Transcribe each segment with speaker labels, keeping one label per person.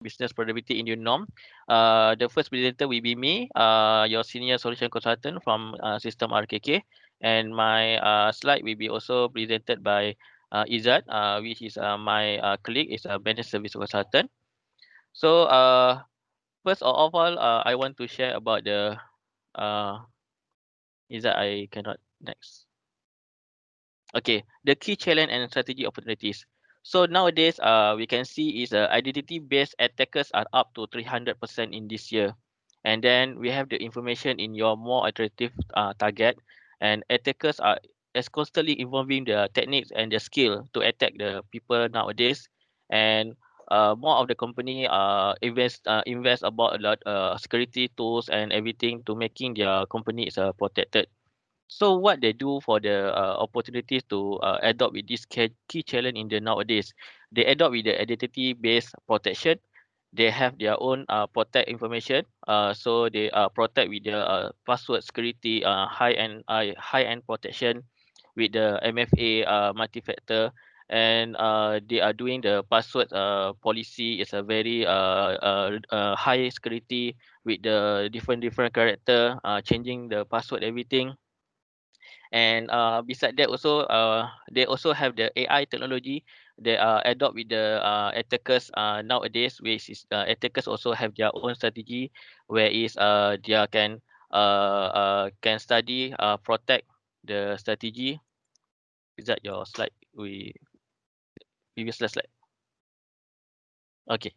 Speaker 1: business productivity in your norm. The first presenter will be me, your senior solution consultant from System RKK, and my slide will be also presented by Izzat, which is my colleague, is a managed service consultant. So first of all, I want to share about the Izzat. I cannot next. Okay, the key challenge and strategy opportunities. So nowadays, we can see is identity-based attackers are up to 300% in this year, and then we have the information in your more attractive target, and attackers are is constantly evolving the techniques and the skill to attack the people nowadays, and more of the company invest about a lot security tools and everything to making their company is protected. So what they do for the opportunities to adopt with this key challenge in the nowadays, they adopt with the identity-based protection. They have their own protect information. So they protect with the password security, high-end protection with the MFA multi-factor, and they are doing the password policy is a very high security with the different character, changing the password everything. And beside that also, they also have the AI technology. They adopt with the attackers nowadays, which is attackers also have their own strategy, where is they can study protect the strategy. Is that your slide? We previous slide. Okay.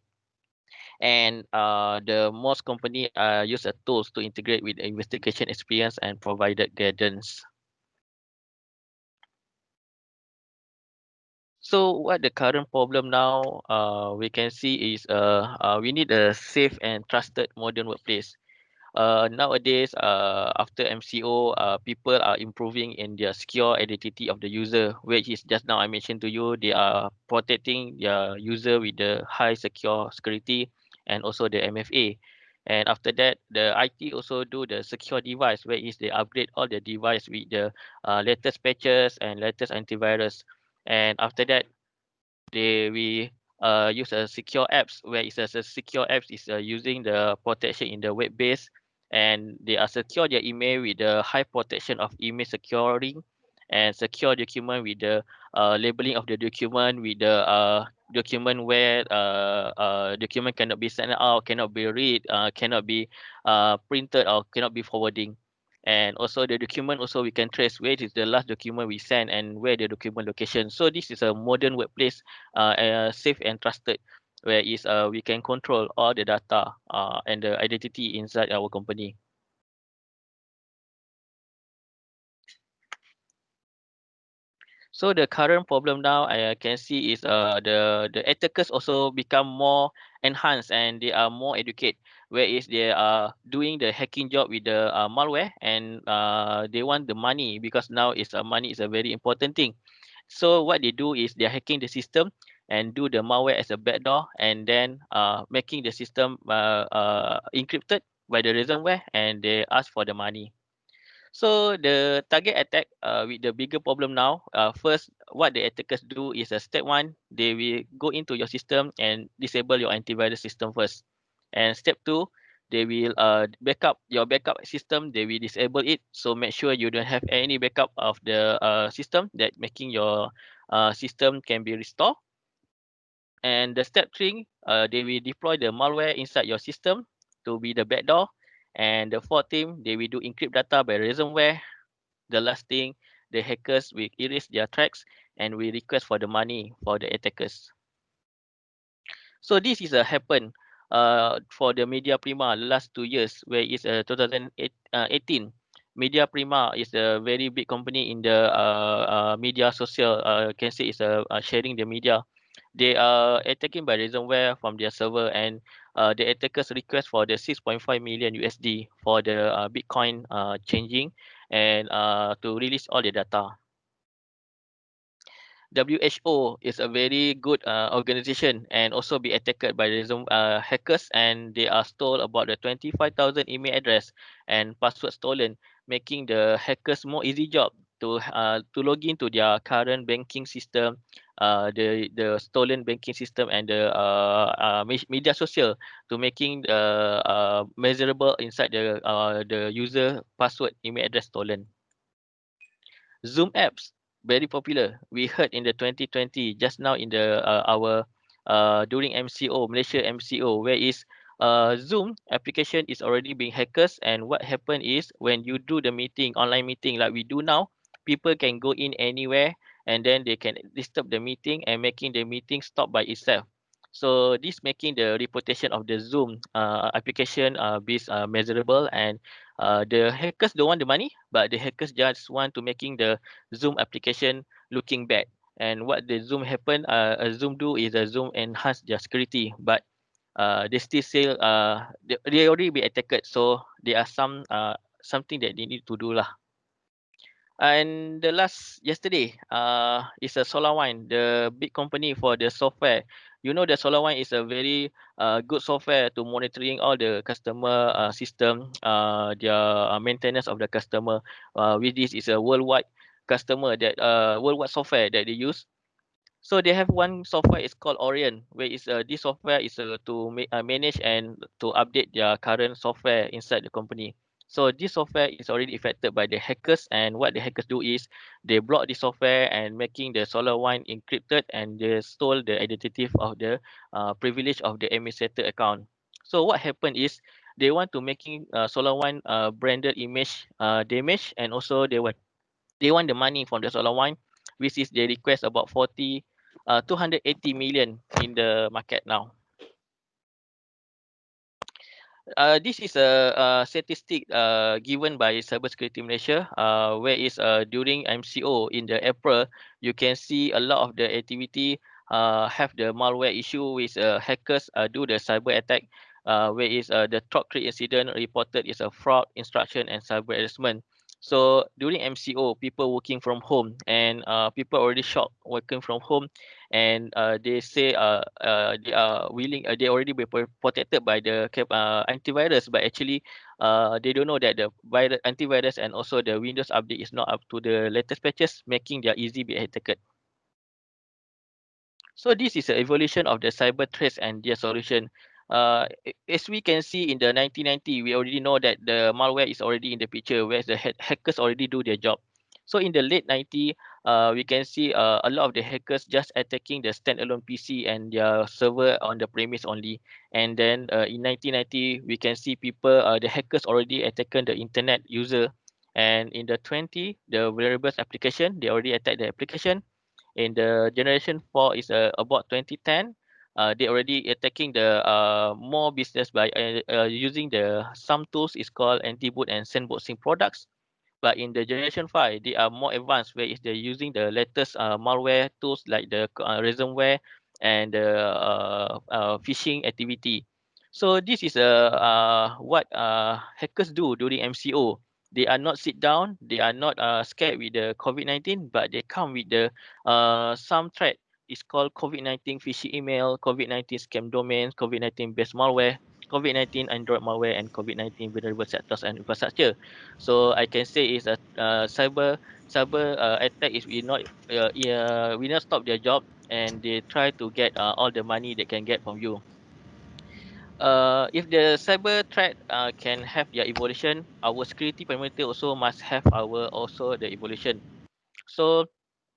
Speaker 1: And the most company use tools to integrate with investigation experience and provided guidance. So what the current problem now we can see is we need a safe and trusted modern workplace. Nowadays, after MCO, people are improving in their secure identity of the user, which is just now I mentioned to you, they are protecting their user with the high secure security and also the MFA. And after that, the IT also do the secure device, where is they upgrade all the device with the latest patches and latest antivirus. And after that, we use a secure apps, where it's a secure apps is using the protection in the web base, and they are secure their email with the high protection of email securing, and secure document with the labeling of the document with the document where document cannot be sent out, cannot be read, cannot be printed, or cannot be forwarding. And also the document also we can trace where is the last document we sent and where the document location. So this is a modern workplace, safe and trusted, where is we can control all the data and the identity inside our company. So the current problem now I can see is the attackers also become more enhanced, and they are more educated, whereas they are doing the hacking job with the malware, and they want the money, because now is money is a very important thing. So what they do is they're hacking the system and do the malware as a backdoor, and then making the system encrypted by the ransomware, and they ask for the money. So the target attack with the bigger problem now, first what the attackers do is step one, they will go into your system and disable your antivirus system first. And step two, they will backup your backup system, they will disable it. So make sure you don't have any backup of the system, that making your system can be restored. And the step three, they will deploy the malware inside your system to be the backdoor. And the fourth thing, they will do encrypt data by ransomware. The last thing, the hackers will erase their tracks and will request for the money for the attackers. So this is a happen for the Media Prima last 2 years, where it's 2018. Media Prima is a very big company in the media social. Can say it's sharing the media. They are attacking by ransomware from their server, and the attackers request for the 6.5 million USD for the Bitcoin changing, and to release all the data. WHO is a very good organization, and also be attacked by hackers, and they are stole about the 25,000 email address and password stolen, making the hackers more easy job to log into their current banking system, the stolen banking system, and the media social to making measurable inside the user password email address stolen. Zoom apps, very popular. We heard in the 2020 just now in the our during MCO Malaysia MCO, where is Zoom application is already being hackers, and what happened is when you do the meeting online meeting like we do now, people can go in anywhere and then they can disturb the meeting and making the meeting stop by itself. So this making the reputation of the Zoom application be measurable, and the hackers don't want the money, but the hackers just want to making the Zoom application looking bad. And what the Zoom happen, Zoom do is Zoom enhance their security, but they still say they already be attacked, so there are something that they need to do lah. And the last yesterday, is a SolarWine, the big company for the software. You know, the SolarWine is a very good software to monitoring all the customer system, their maintenance of the customer. With this is a worldwide customer that worldwide software that they use. So they have one software is called Orion, where is this software is to manage and to update their current software inside the company. So this software is already affected by the hackers, and what the hackers do is they block the software and making the SolarWine encrypted, and they stole the identity of the privilege of the administrator account. So what happened is they want to making SolarWine branded image damage, and also they want the money from the SolarWine, which is they request about 280 million in the market now. This is a statistic given by Cybersecurity Malaysia, where is during MCO in the April, you can see a lot of the activity have the malware issue with hackers do the cyber attack, where is the top 3 incident reported is a fraud, instruction, and cyber harassment. So during MCO, people working from home, and people already shocked working from home, and they say they are willing, they already be protected by the antivirus, but actually they don't know that the antivirus and also the Windows update is not up to the latest patches, making their easy be attacked. So this is an evolution of the cyber threats and their solution. As we can see in the 1990, we already know that the malware is already in the picture, where the hackers already do their job. So in the late 90s, we can see a lot of the hackers just attacking the standalone PC and their server on the premise only. And then in 1990, we can see people, the hackers already attacking the internet user. And in the 20, the variables application, they already attack the application. In the generation 4 is about 2010, they already attacking the more business by using the some tools is called anti-boot and sandboxing products. But in the generation 5, they are more advanced, where is they're using the latest malware tools like the ransomware and the phishing activity. So this is what hackers do during MCO. They are not sit down, they are not scared with the COVID-19, but they come with the some threat. It's called COVID-19 phishing email, COVID-19 scam domains, COVID-19 based malware, COVID-19 Android malware, and COVID-19 vulnerable sectors and infrastructure. So I can say is a cyber attack is we not stop their job, and they try to get all the money they can get from you. If the cyber threat can have their evolution, our security perimeter also must have our also the evolution. So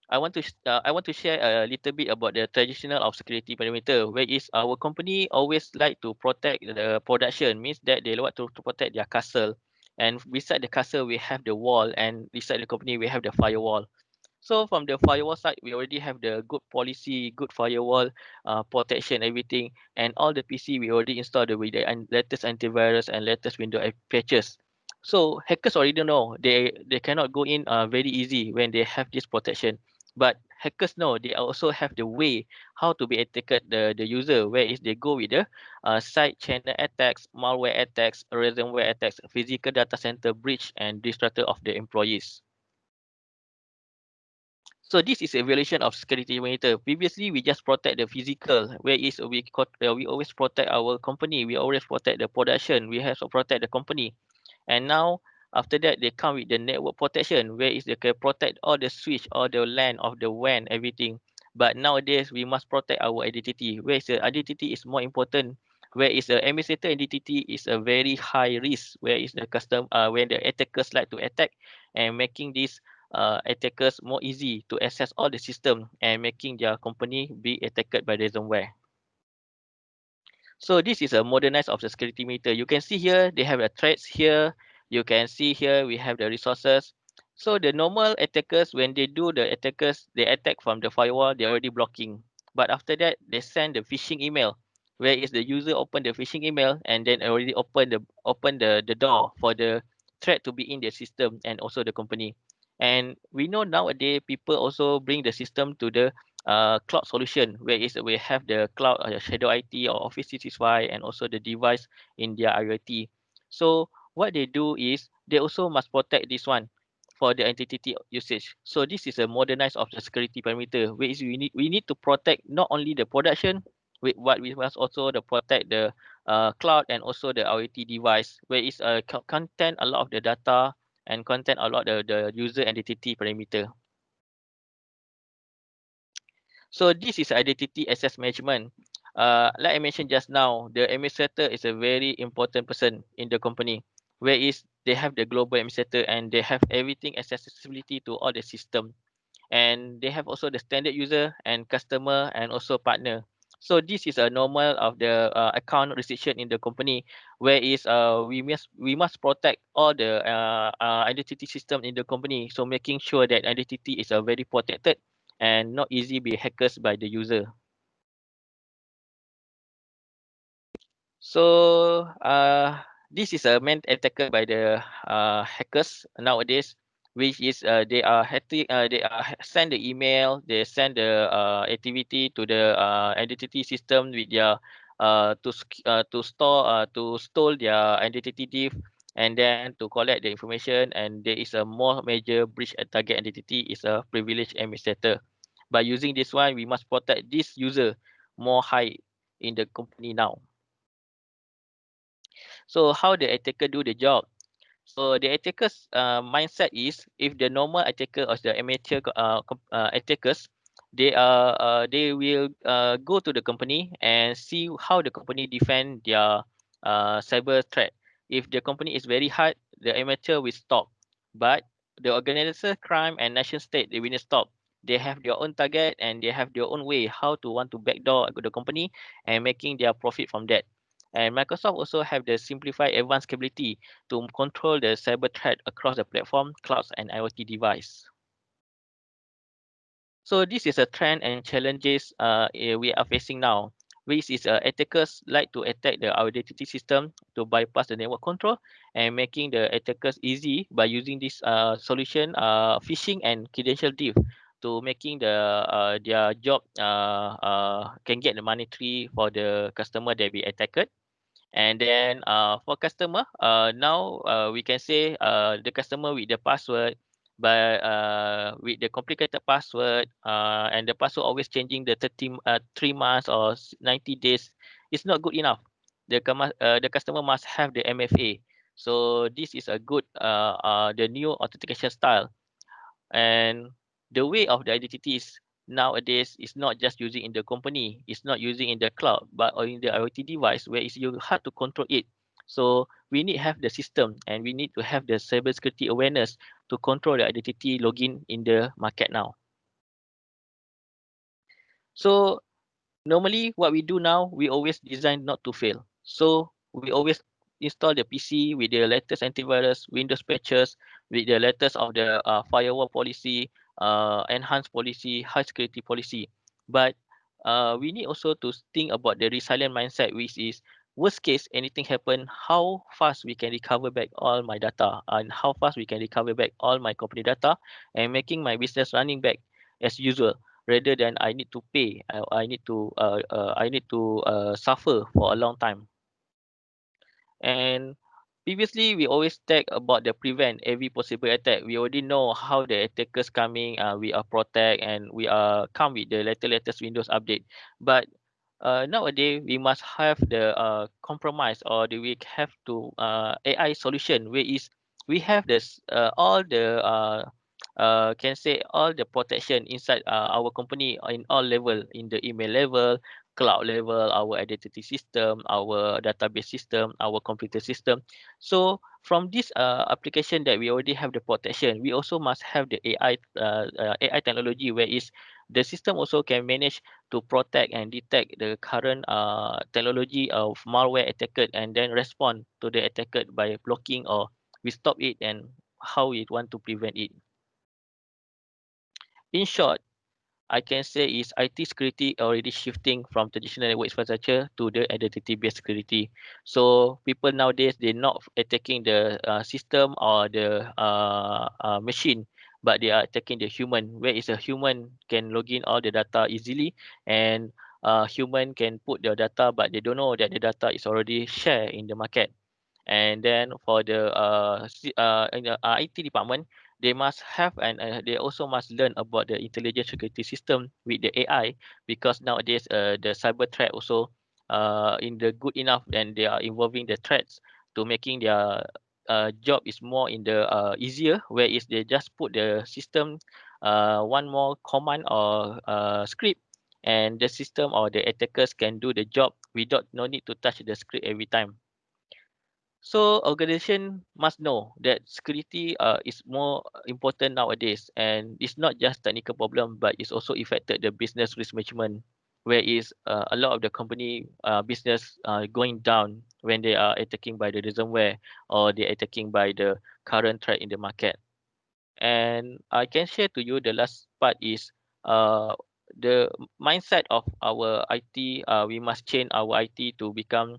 Speaker 1: I want to share a little bit about the traditional of security perimeter, where is our company always like to protect the production, means that they want to protect their castle, and beside the castle we have the wall, and beside the company we have the firewall. So from the firewall side, we already have the good policy, good firewall protection, everything, and all the PC we already installed with the latest antivirus and latest Windows patches. So hackers already know they cannot go in very easy when they have this protection. But hackers know they also have the way how to be attacked the user, where is they go with the side channel attacks, malware attacks, ransomware attacks, physical data center breach, and destructor of the employees. So this is evaluation of security perimeter. Previously, we just protect the physical, where is we always protect our company, we always protect the production, we have to protect the company. And now After that, they come with the network protection, where is they can protect all the switch, all the LAN of the WAN, everything. But nowadays, we must protect our identity. Where is the identity is more important. Where is the administrator identity is a very high risk. Where is the custom when the attackers like to attack and making these attackers more easy to access all the system and making their company be attacked by ransomware. So this is a modernized of the security meter. You can see here they have the threats here. You can see here we have the resources. So the normal attackers, when they do the attackers, they attack from the firewall, they're already blocking. But after that, they send the phishing email, where is the user open the phishing email and then already open the door for the threat to be in the system and also the company. And we know nowadays people also bring the system to the cloud solution, where is we have the cloud Shadow IT or Office 365 and also the device in their IoT. So what they do is they also must protect this one for the identity usage. So this is a modernized of the security perimeter, where is we need to protect not only the production, but we must also the protect the cloud and also the IoT device, where is content a lot of the data and content a lot the user identity parameter. So this is identity access management. Like I mentioned just now, the administrator is a very important person in the company, where is they have the global administrator and they have everything accessibility to all the system, and they have also the standard user and customer and also partner. So this is a normal of the account restriction in the company, where is we must protect all the identity system in the company. So making sure that identity is very protected and not easy be hackers by the user. So this is a main attacker by the hackers nowadays, which is send the email, they send the activity to the identity system with their to store their identity diff, and then to collect the information. And there is a more major breach at target identity is a privileged administrator. By using this one, we must protect this user more high in the company now. So how the attacker do the job? So the attacker's mindset is, if the normal attacker or the amateur attackers, they will go to the company and see how the company defend their cyber threat. If the company is very hard, the amateur will stop. But the organizer crime and nation state, they will not stop. They have their own target and they have their own way how to want to backdoor the company and making their profit from that. And Microsoft also have the simplified advanced capability to control the cyber threat across the platform, clouds, and IoT device. So this is a trend and challenges we are facing now, which is attackers like to attack the identity system to bypass the network control and making the attackers easy by using this solution, phishing and credential diff, to making their job can get the monetary for the customer that be attacked. And then for customer, now we can say the customer with the password, but with the complicated password and the password always changing the 3 months or 90 days, it's not good enough. The customer must have the MFA. So this is a good the new authentication style. And the way of the identities nowadays is not just using in the company, it's not using in the cloud, but or in the IoT device, where it's you hard to control it. So we need have the system and we need to have the cybersecurity awareness to control the identity login in the market now. So normally what we do now, we always design not to fail. So we always install the PC with the latest antivirus, Windows patches, with the latest of the firewall policy, enhanced policy, high security policy. But we need also to think about the resilient mindset, which is worst case anything happen, how fast we can recover back all my data and how fast we can recover back all my company data and making my business running back as usual, rather than I need to pay, I need to suffer for a long time. And previously, we always talk about the prevent every possible attack. We already know how the attackers coming. We are protect and we are come with the latest Windows update. But nowadays, we must have the compromise, or we have to AI solution, where is we have this all the can say all the protection inside our company in all level, in the email level, cloud level, our identity system, our database system, our computer system. So from this application that we already have the protection, we also must have the AI technology, where is the system also can manage to protect and detect the current technology of malware attacker, and then respond to the attacker by blocking, or we stop it, and how we want to prevent it. In short, I can say is IT security already shifting from traditional network infrastructure to the identity-based security. So people nowadays, they're not attacking the system or the machine, but they are attacking the human. Where is a human can log in all the data easily, and human can put the data, but they don't know that the data is already shared in the market. And then for the in the IT department, they must have, and they also must learn about the intelligent security system with the AI, because nowadays the cyber threat also in the good enough, and they are involving the threats to making their job is more in the easier, where is they just put the system one more command or script, and the system or the attackers can do the job without no need to touch the script every time. So organization must know that security is more important nowadays, and it's not just technical problem, but it's also affected the business risk management, where is a lot of the company business going down when they are attacking by the ransomware, or they attacking by the current threat in the market. And I can share to you the last part is the mindset of our IT. We must change our IT to become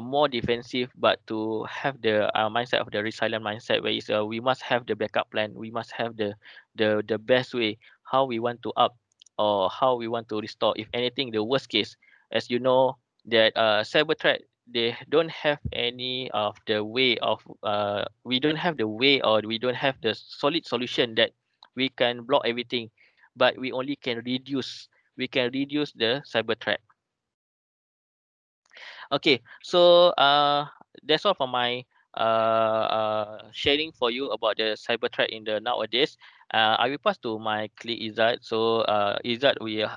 Speaker 1: more defensive, but to have the mindset of the resilient mindset, where is we must have the backup plan. We must have the best way how we want to up, or how we want to restore. If anything, the worst case, as you know, that cyber threat, they don't have any of the way of we don't have the way, or we don't have the solid solution that we can block everything, but we only can reduce, we can reduce the cyber threat. Okay, so that's all for my sharing for you about the cyber threat in the nowadays. I will pass to my colleague Izzat. So Izzat will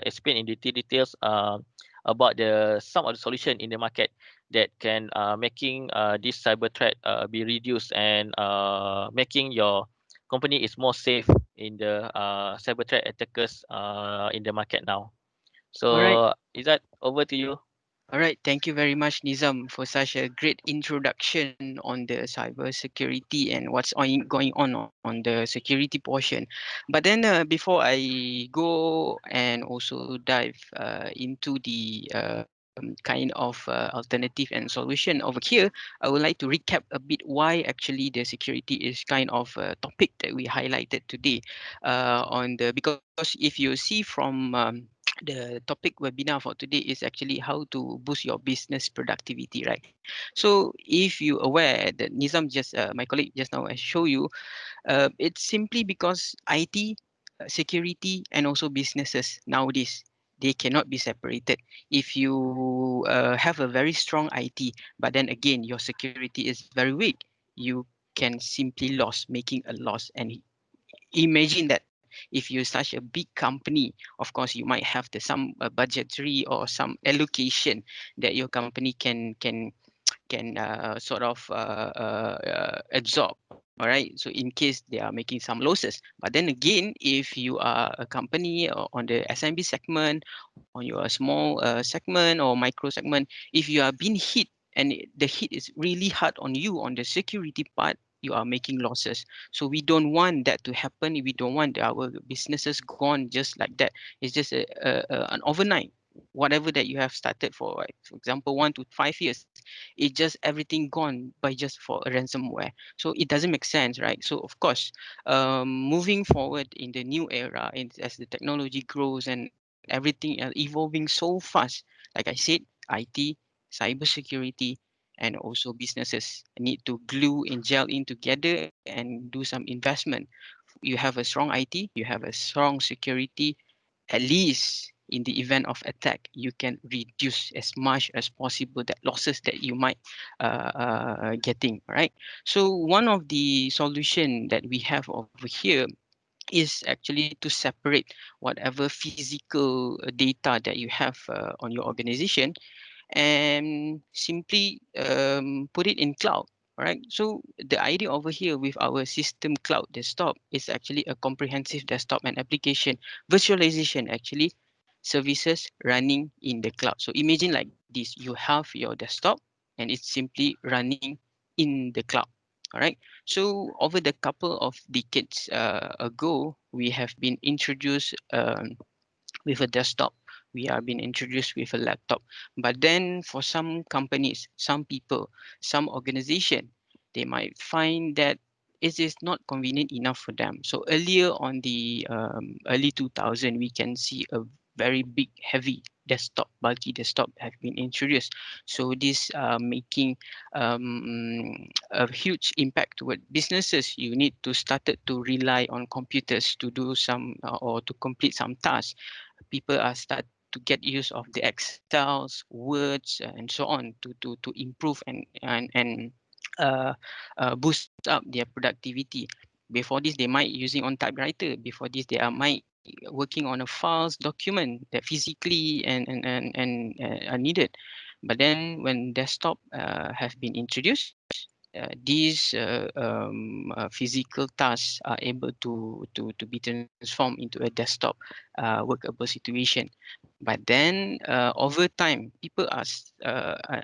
Speaker 1: explain in details about the some of the solution in the market that can making this cyber threat be reduced, and making your company is more safe in the cyber threat attackers in the market now.
Speaker 2: All right.
Speaker 1: So Izzat, over to you.
Speaker 2: All right, thank you very much, Nizam, for such a great introduction on the cyber security and what's going on the security portion. But then before I go and also dive into the kind of alternative and solution over here, I would like to recap a bit why actually the security is kind of a topic that we highlighted today on the because if you see from the topic webinar for today is actually how to boost your business productivity, right? So if you aware that Nizam just my colleague just now has show you, it's simply because IT, security, and also businesses nowadays, they cannot be separated. If you have a very strong IT, but then again your security is very weak, you can simply lose, making a loss. And imagine that if you're such a big company, of course you might have the some budgetary or some allocation that your company can sort of absorb. All right, so in case they are making some losses, but then again, if you are a company on the SMB segment, on your small segment or micro segment, if you are being hit and the hit is really hard on you on the security part, you are making losses. So we don't want that to happen. We don't want our businesses gone just like that. It's just an overnight. Whatever that you have started for, like, for example, 1 to 5 years, it's just everything gone by just for a ransomware. So it doesn't make sense, right? So of course, moving forward in the new era, as the technology grows and everything evolving so fast, like I said, IT, cybersecurity, and also businesses need to glue and gel in together and do some investment. You have a strong IT, you have a strong security, at least in the event of attack, you can reduce as much as possible that losses that you might getting, right? So one of the solution that we have over here is actually to separate whatever physical data that you have on your organization and simply put it in cloud. All right. So the idea over here with our system cloud desktop is actually a comprehensive desktop and application virtualization actually services running in the cloud. So imagine like this, you have your desktop and it's simply running in the cloud. All right. So over the couple of decades ago, we have been introduced with a desktop. We are being introduced with a laptop. But then for some companies, some people, some organization, they might find that it is not convenient enough for them. So earlier on the early 2000, we can see a very big, heavy desktop, bulky desktop have been introduced. So this making a huge impact toward businesses. You need to started to rely on computers to do some or to complete some tasks. People are start to get use of the Excels, Words, and so on to improve and uh, boost up their productivity. Before this, they might using on typewriter. Before this, they are might working on a files document that physically and are needed. But then when desktop have been introduced, these physical tasks are able to be transformed into a desktop workable situation. But then over time, people are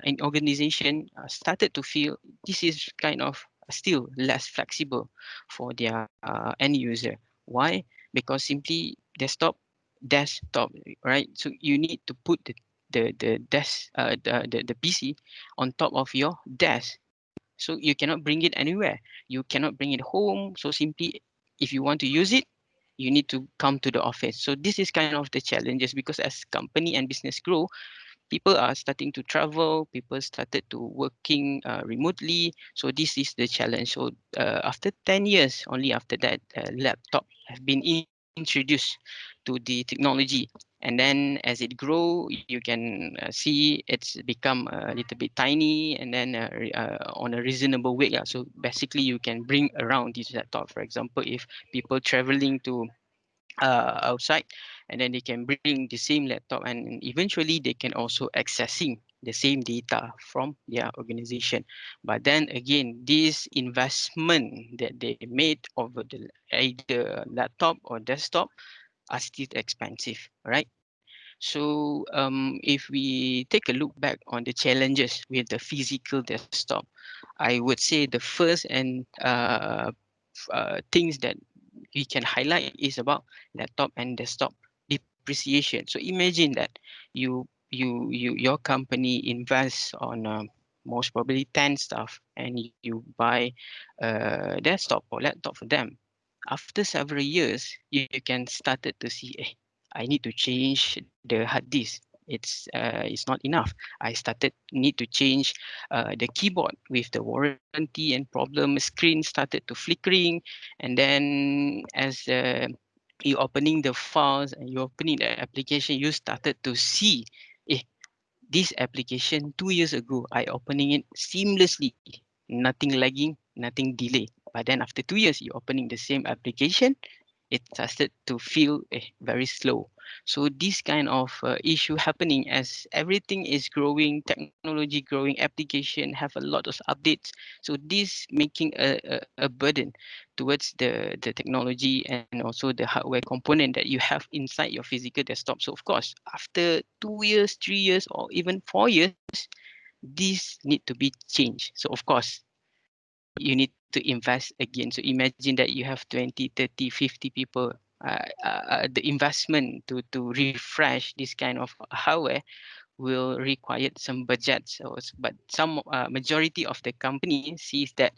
Speaker 2: in organization started to feel this is kind of still less flexible for their end user. Why? Because simply desktop, right? So you need to put the desk the PC on top of your desk, so you cannot bring it anywhere. You cannot bring it home. So simply, if you want to use it, you need to come to the office. So this is kind of the challenges, because as company and business grow, people are starting to travel, people started to working remotely. So this is the challenge. So after 10 years, only after that, laptop have been introduced to the technology. And then as it grow, you can see it's become a little bit tiny, and then on a reasonable weight. Yeah. So basically you can bring around this laptop. For example, if people traveling to outside, and then they can bring the same laptop, and eventually they can also accessing the same data from their organization. But then again, this investment that they made over the either laptop or desktop are still expensive, right? So if we take a look back on the challenges with the physical desktop, I would say the first and things that we can highlight is about laptop and desktop depreciation. So imagine that your company invests on most probably 10 stuff, and you buy a desktop or laptop for them. After several years, you can started to see, I need to change the hard disk. It's not enough. I started need to change the keyboard with the warranty and problem. Screen started to flickering, and then as you opening the files and you opening the application, you started to see, eh, this application 2 years ago, I opening it seamlessly, nothing lagging, nothing delay. But then after 2 years, you opening the same application, it started to feel very slow. So this kind of issue happening as everything is growing, technology growing, application have a lot of updates. So this making a burden towards the technology and also the hardware component that you have inside your physical desktop. So of course, after 2 years, 3 years, or even 4 years, this need to be changed. So of course, you need to invest again. So imagine that you have 20, 30, 50 people. The investment to refresh this kind of hardware will require some budgets. But some majority of the company sees that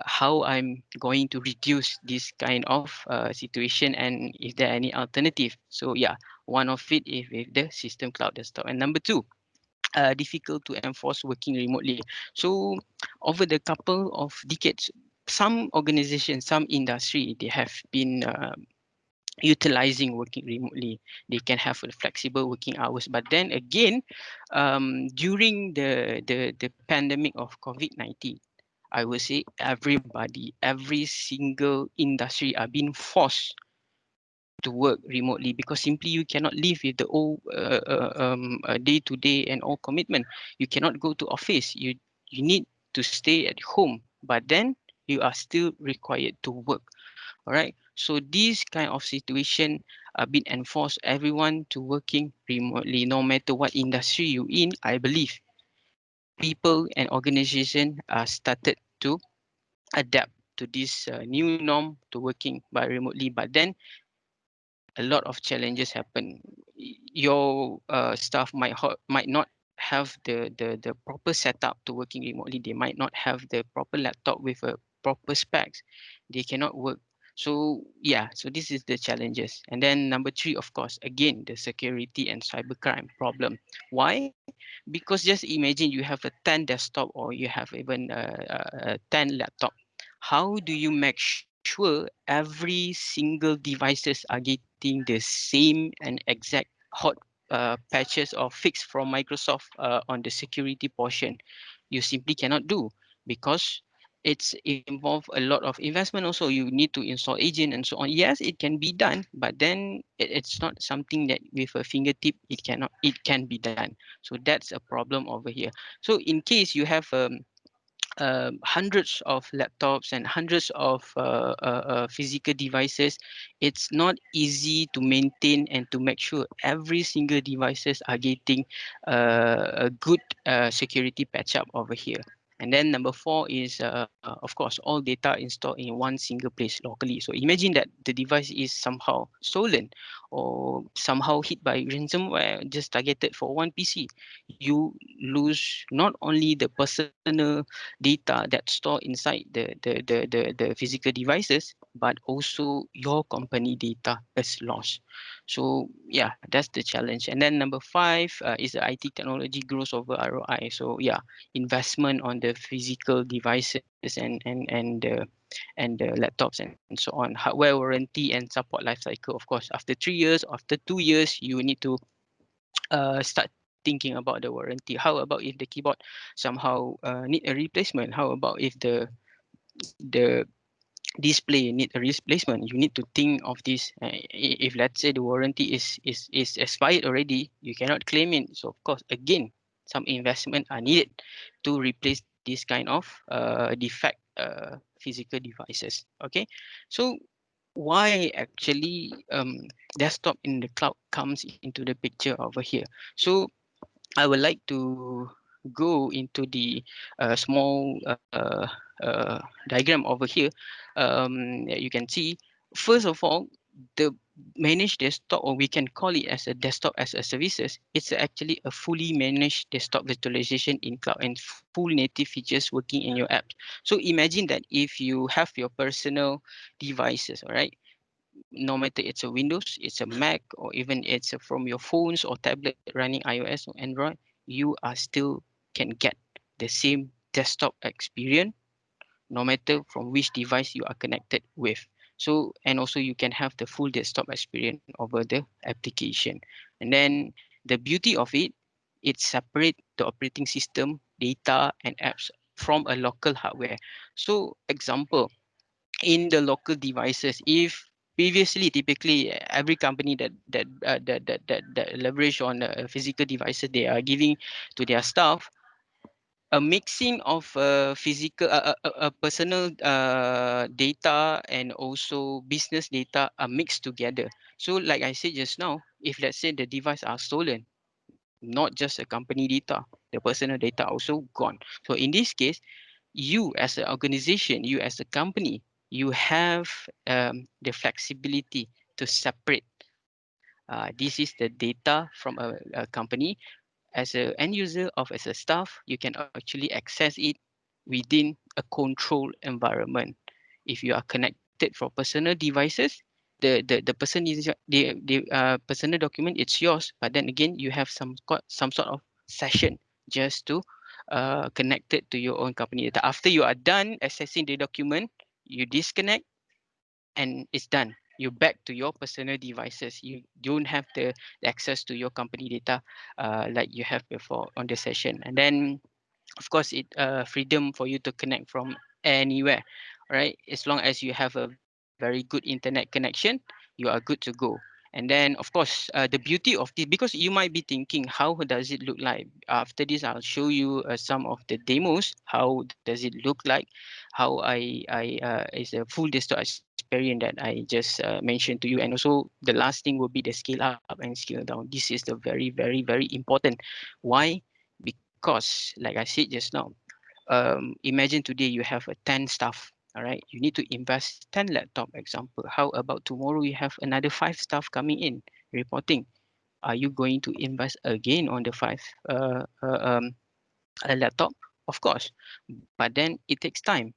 Speaker 2: how I'm going to reduce this kind of situation, and is there any alternative? So yeah, one of it is with the system cloud desktop. And number two, difficult to enforce working remotely. So over the couple of decades, some organizations, some industry, they have been utilizing working remotely. They can have a flexible working hours. But then again, during the pandemic of COVID-19, I would say everybody, every single industry are being forced to work remotely because simply you cannot live with the old day to day and all commitment. You cannot go to office. You need to stay at home, but then you are still required to work. All right. So these kind of situation are being enforced everyone to working remotely, no matter what industry you in. I believe people and organization are started to adapt to this new norm to working by remotely. But then a lot of challenges happen. Your staff might not have the proper setup to working remotely. They might not have the proper laptop with a proper specs. They cannot work. So yeah, so this is the challenges. And then number three, of course, again the security and cybercrime problem. Why? Because just imagine you have a 10 desktop or you have even a 10 laptop. How do you make sure every single devices are getting the same and exact hot patches or fix from Microsoft on the security portion? You simply cannot do because it's involved a lot of investment also. You need to install agent and so on. Yes, it can be done, but then it's not something that with a fingertip it can be done. So that's a problem over here. So in case you have hundreds of laptops and hundreds of physical devices, it's not easy to maintain and to make sure every single devices are getting a good security patch up over here. And then number four is, of course, all data installed in one single place locally. So imagine that the device is somehow stolen or somehow hit by ransomware just targeted for one PC. You lose not only the personal data that's stored inside the physical devices, but also your company data is lost. So yeah, that's the challenge. And then number five is the IT technology grows over ROI. So yeah, investment on the physical devices and the laptops and so on, hardware warranty and support life cycle. Of course, after 3 years, after 2 years, you need to start thinking about the warranty. How about if the keyboard somehow need a replacement? How about if the display need a replacement? You need to think of this. If let's say the warranty is expired already, you cannot claim it. So of course, again, some investment are needed to replace this kind of defect physical devices. Okay, so why actually desktop in the cloud comes into the picture over here? So I would like to go into the small diagram over here. You can see, first of all, the managed desktop, or we can call it as a desktop as a services, it's actually a fully managed desktop virtualization in cloud and full native features working in your apps. So imagine that if you have your personal devices, all right, no matter it's a Windows, it's a Mac, or even it's from your phones or tablet running iOS or Android, you are still can get the same desktop experience no matter from which device you are connected with. So, and also you can have the full desktop experience over the application. And then the beauty of it, it separates the operating system, data, and apps from a local hardware. So, example, in the local devices, if previously typically every company that leverage on physical devices, they are giving to their staff a mixing of physical personal data and also business data are mixed together. So like I said just now, if let's say the device are stolen, not just a company data, the personal data also gone. So in this case, you as an organization, you as a company, you have the flexibility to separate. This is the data from a company. As an end user or as a staff, you can actually access it within a controlled environment. If you are connected for personal devices, the person is the personal document, it's yours. But then again, you have some sort of session just to connect it to your own company data. After you are done accessing the document, you disconnect and it's done. you back to your personal devices. You don't have the access to your company data like you have before on the session. And then of course it freedom for you to connect from anywhere, right? As long as you have a very good internet connection, you are good to go. And then of course the beauty of this, because you might be thinking how does it look like. After this I'll show you some of the demos, how does it look like, how I is a full desktop experience that I just mentioned to you. And also the last thing will be the scale up and scale down. This is the very important. Why? Because like I said just now, imagine today you have a 10 staff. All right, you need to invest 10 laptop example. How about tomorrow you have another 5 staff coming in reporting? Are you going to invest again on the five laptop? Of course, but then it takes time,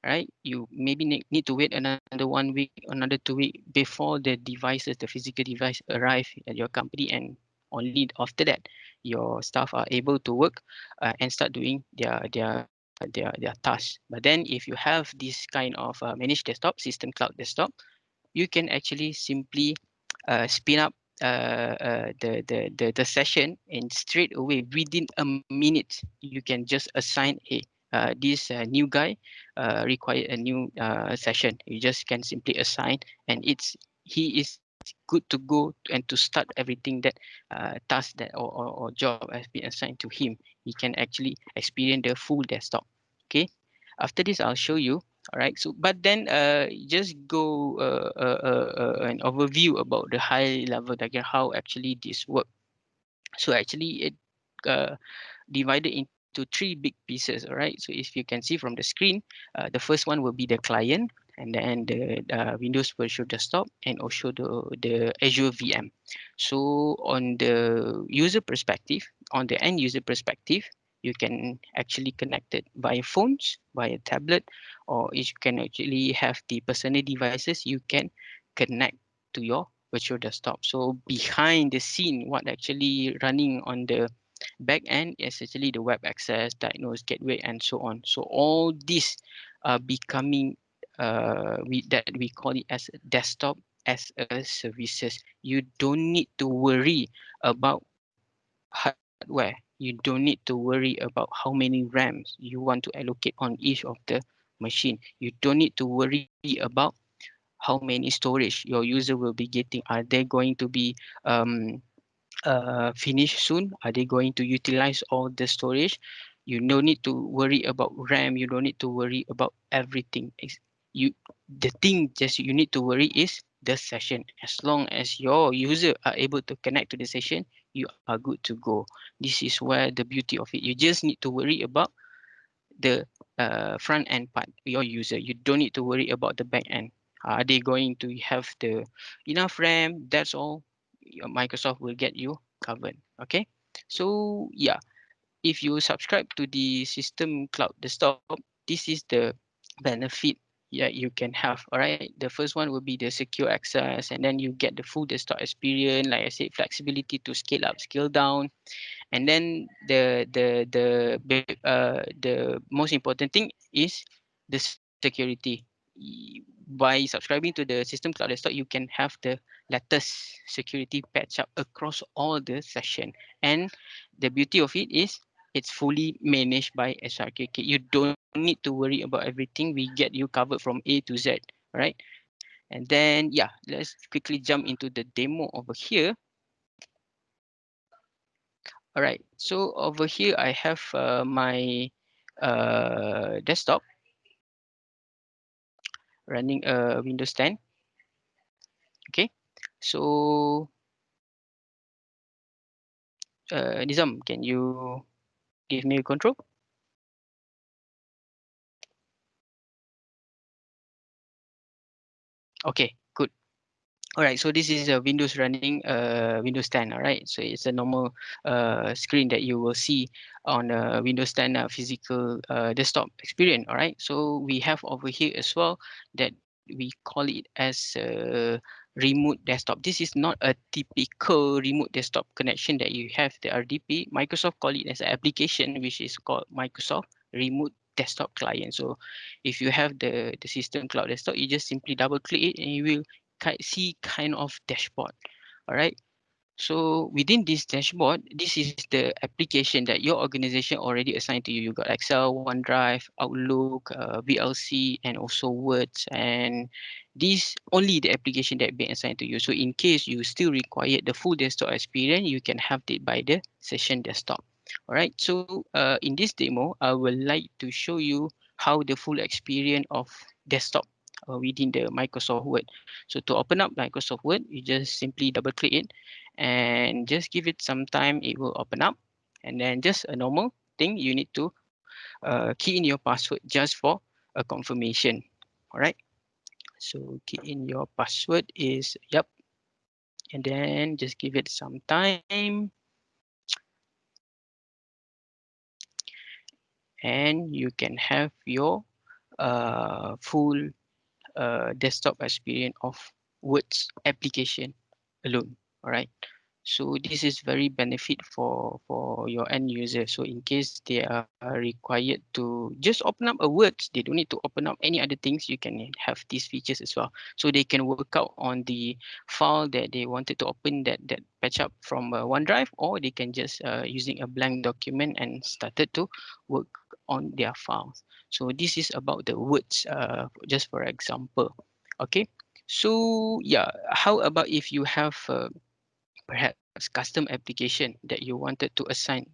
Speaker 2: right? You maybe need to wait another 1 week, another 2 week before the devices, the physical device arrive at your company. And only after that your staff are able to work and start doing their tasks. But then if you have this kind of managed desktop, system cloud desktop, you can actually simply spin up the session, and straight away within a minute you can just assign a this new guy require a new session. You just can simply assign, and he is good to go and to start everything that task that or job has been assigned to him. He can actually experience the full desktop. Okay, after this I'll show you. All right, so but then just go an overview about the high level diagram, how actually this work. So actually it uh, divided into three big pieces. All right, so if you can see from the screen, the first one will be the client, and then the Windows Virtual Desktop, and also the Azure VM. So on the user perspective, on the end user perspective, you can actually connect it via phones, via tablet, or you can actually have the personal devices you can connect to your virtual desktop. So behind the scene, what actually running on the back end is actually the web access, diagnose, gateway, and so on. So all these are becoming that we call it as desktop as a services. You don't need to worry about hardware. You don't need to worry about how many RAMs you want to allocate on each of the machine. You don't need to worry about how many storage your user will be getting. Are they going to be finish soon? Are they going to utilize all the storage? You don't need to worry about RAM. You don't need to worry about everything. You the thing just you need to worry is the session. As long as your user are able to connect to the session, you are good to go. This is where the beauty of it. You just need to worry about the front end part, your user. You don't need to worry about the back end. Are they going to have the enough RAM? That's all. Microsoft will get you covered. Okay. So yeah, if you subscribe to the System Cloud Desktop, this is the benefit you can have. All right. The first one will be the secure access, and then you get the full desktop experience. Like I said, flexibility to scale up, scale down, and then the most important thing is the security. By subscribing to the System Cloud Desktop, you can have the latest security patch up across all the session. And the beauty of it is it's fully managed by SRKK. You don't need to worry about everything. We get you covered from A to Z, right? And then yeah, let's quickly jump into the demo over here. All right, so over here I have my desktop running Windows 10. Okay, so Nizam, can you give me a control? Okay, good. All right, so this is a Windows running Windows 10. All right, so it's a normal screen that you will see on a Windows 10 physical desktop experience. All right, so we have over here as well that we call it as remote desktop. This is not a typical remote desktop connection that you have, the RDP. Microsoft call it as an application, which is called Microsoft Remote Desktop Client. So if you have the system cloud desktop, you just simply double click it and you will see kind of dashboard. All right. So within this dashboard, this is the application that your organization already assigned to you. You got Excel, OneDrive, Outlook, VLC, and also Words. And these only the application that been assigned to you. So in case you still require the full desktop experience, you can have it by the session desktop. All right. So in this demo, I would like to show you how the full experience of desktop within the Microsoft Word. So to open up Microsoft Word, you just simply double click it and just give it some time, it will open up. And then just a normal thing, you need to key in your password just for a confirmation. All right. So key in your password is yep, and then just give it some time, and you can have your full desktop experience of Words application alone. All right. So this is very benefit for your end user. So in case they are required to just open up a words, they don't need to open up any other things. You can have these features as well. So they can work out on the file that they wanted to open that patch up from OneDrive, or they can just using a blank document and started to work on their files. So this is about the words, just for example. Okay. So yeah, how about if you have perhaps custom application that you wanted to assign.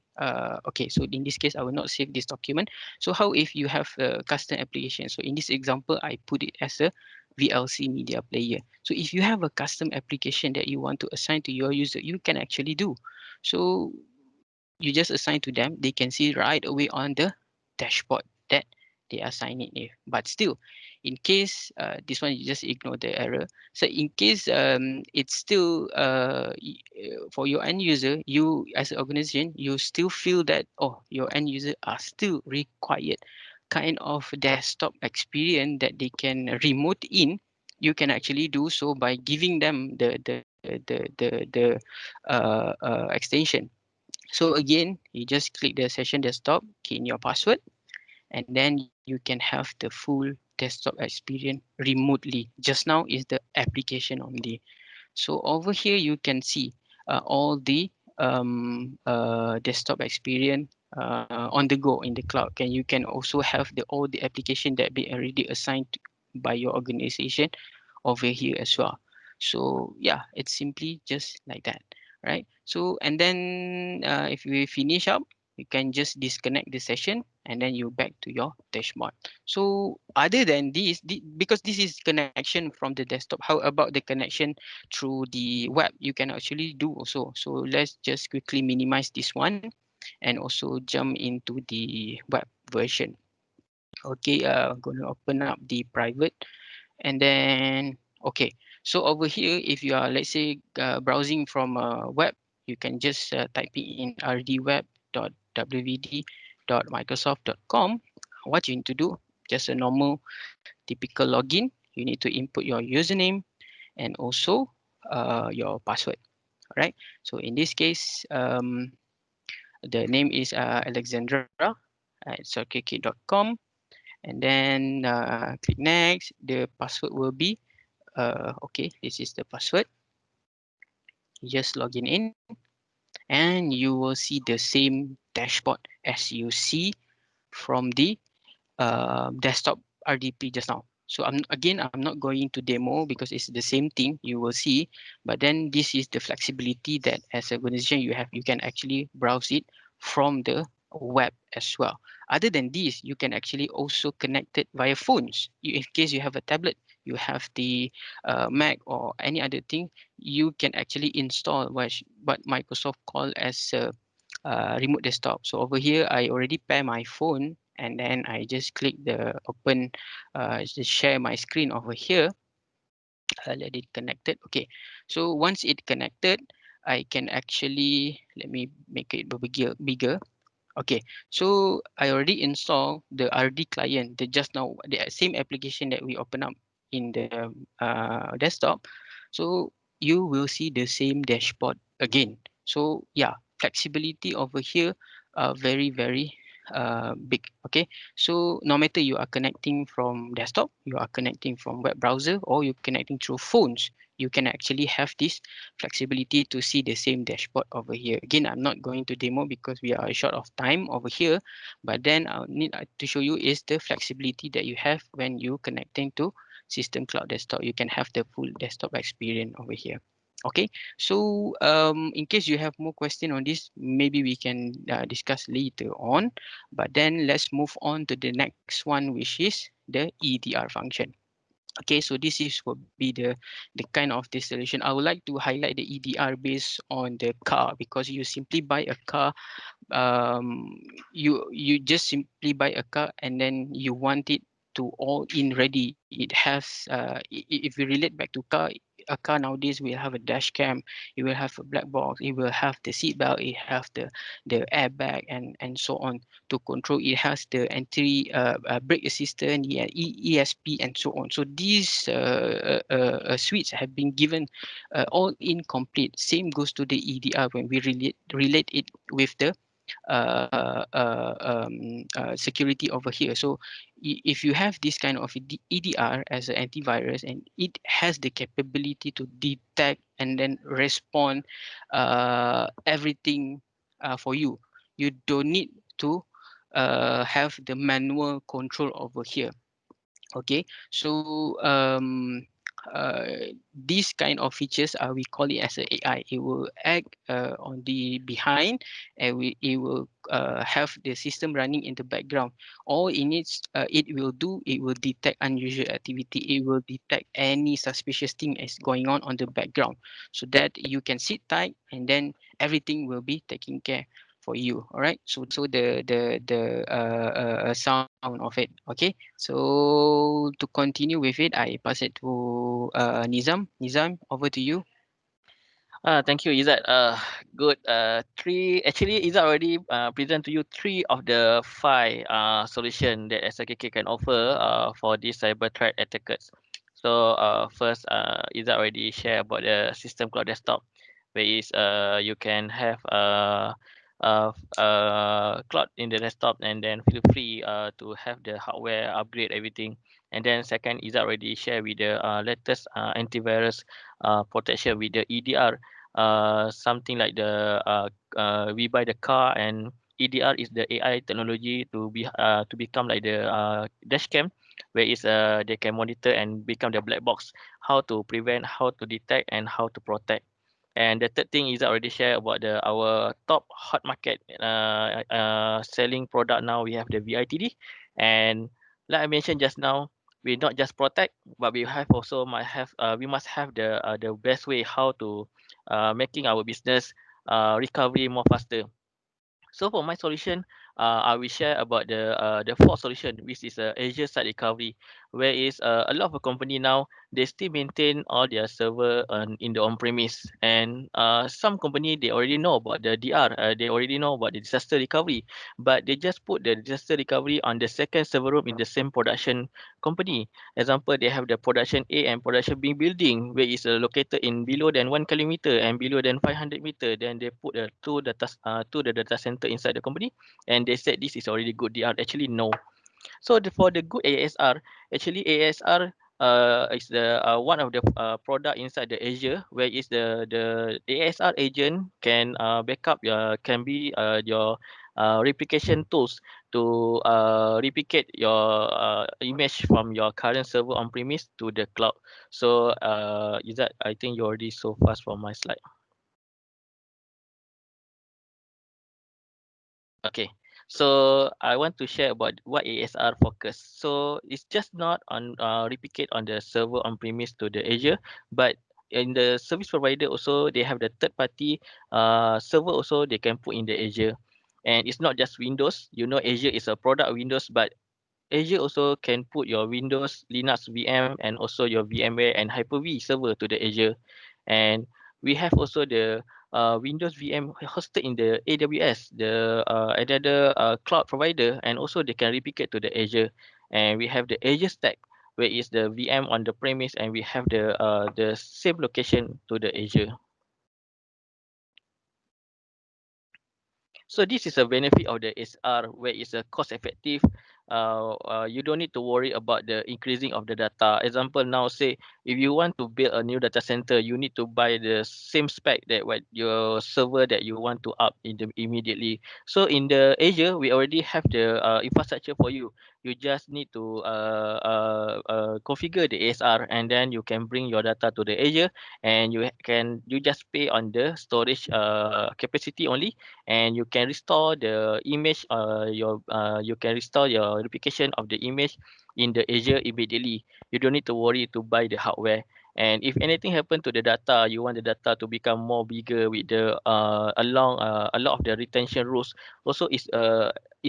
Speaker 2: Okay, so in this case, I will not save this document. So how if you have a custom application? So in this example, I put it as a VLC media player. So if you have a custom application that you want to assign to your user, you can actually do. So you just assign to them, they can see right away on the dashboard that they are signing in. But still, in case this one, you just ignore the error. So in case it's still for your end user, you as an organization, you still feel that, oh, your end user are still required kind of desktop experience that they can remote in. You can actually do so by giving them the extension. So again, you just click the session desktop, key in your password, and then you can have the full desktop experience remotely. Just now is the application only. So over here, you can see all the desktop experience on the go in the cloud. You can also have all the application that be already assigned by your organization over here as well. So yeah, it's simply just like that, right? So and then if we finish up, you can just disconnect the session and then you back to your dashboard. So other than this, because this is connection from the desktop, how about the connection through the web? You can actually do also. So let's just quickly minimize this one and also jump into the web version. Okay, I'm going to open up the private. And then okay, so over here, if you are, let's say, browsing from a web, you can just type in rdweb.wvd.microsoft.com. What you need to do, just a normal typical login. You need to input your username and also your password. All right, so in this case, the name is Alexandra at circuitkit.com, and then click next. The password will be okay, this is the password. You just login in and you will see the same dashboard as you see from the desktop RDP just now. So I'm not going to demo because it's the same thing you will see, but then this is the flexibility that as an organization you have. You can actually browse it from the web as well. Other than this, you can actually also connect it via phones. In case you have a tablet, you have the Mac or any other thing, you can actually install what Microsoft call as a remote desktop. So over here, I already pair my phone and then I just click the open, just share my screen over here. Let it connected. Okay, so once it connected, I can actually, let me make it bigger. Okay, so I already installed the RD client, the just now the same application that we open up in the desktop. So you will see the same dashboard again. So yeah, flexibility over here, very big. Okay, so no matter you are connecting from desktop, you are connecting from web browser, or you're connecting through phones, you can actually have this flexibility to see the same dashboard over here. Again, I'm not going to demo because we are short of time over here, but then I need to show you is the flexibility that you have when you connecting to system cloud desktop. You can have the full desktop experience over here. Okay, so in case you have more question on this, maybe we can discuss later on. But then let's move on to the next one, which is the EDR function. Okay, so this is will be the kind of the solution. I would like to highlight the EDR based on the car, because you simply buy a car, you just simply buy a car and then you want it to all in ready. It has if we relate back to car, a car nowadays will have a dash cam, it will have a black box, it will have the seat belt, it have the airbag and so on to control. It has the entry brake assistant, yeah, ESP and so on. So these suites have been given all incomplete. Same goes to the EDR when we relate it with the security over here. So if you have this kind of EDR as an antivirus, and it has the capability to detect and then respond everything for you, you don't need to have the manual control over here. Okay, so these kind of features we call it as a AI. It will act on the behind, and it will have the system running in the background. All it needs it will do, it will detect unusual activity, it will detect any suspicious thing is going on the background, so that you can sit tight and then everything will be taken care for you. All right, so the sound of it. Okay, so to continue with it, I pass it to Nizam, over to you.
Speaker 1: Thank you, Izzat. Good. Three. Actually, Izzat already present to you three of the five solution that SLKK can offer for these cyber threat attackers. So first, Izzat already share about the system cloud desktop, where is you can have cloud in the desktop, and then feel free to have the hardware upgrade everything. And then second, Izzat already share with the latest antivirus protection with the EDR, something like the we buy the car, and EDR is the AI technology to become like the dash cam, where is they can monitor and become the black box, how to prevent, how to detect, and how to protect. And the third thing is I already share about the our top hot market selling product now. We have the VITD, and like I mentioned just now, we not just protect, but we have also might have we must have the best way how to making our business recovery more faster. So for my solution, I will share about the fourth solution, which is Azure site recovery, where is a lot of a company now they still maintain all their server in the on-premise, and some company they already know about the DR, they already know about the disaster recovery, but they just put the disaster recovery on the second server room in the same production company. Example, they have the production A and production B building, where is located in below than 1 kilometer and below than 500 meter. Then they put to the data center inside the company, and they said this is already good. They are actually no. So for the good ASR, actually ASR is the one of the product inside the Azure, where is the ASR agent can backup your can be your replication tools to replicate your image from your current server on premise to the cloud. So is that, I think you already so fast for my slide. Okay, so I want to share about what ASR focus. So it's just not on replicate on the server on premise to the Azure, but in the service provider also they have the third party server also they can put in the Azure, and it's not just Windows. You know, Azure is a product of Windows, but Azure also can put your Windows, Linux VM, and also your VMware and Hyper-V server to the Azure. And we have also the Windows VM hosted in the AWS, the another cloud provider, and also they can replicate to the Azure. And we have the Azure Stack, where is the VM on the premise, and we have the same location to the Azure. So this is a benefit of the SR where it's a cost effective. You don't need to worry about the increasing of the data. Example now, say if you want to build a new data center, you need to buy the same spec that what your server that you want to up in the immediately. So in the Asia, we already have the infrastructure for you. You just need to configure the ASR, and then you can bring your data to the Asia, and you just pay on the storage capacity only, and you can restore the image you can restore your replication of the image in the Azure immediately. You don't need to worry to buy the hardware. And if anything happen to the data, you want the data to become more bigger with the along a lot of the retention rules also is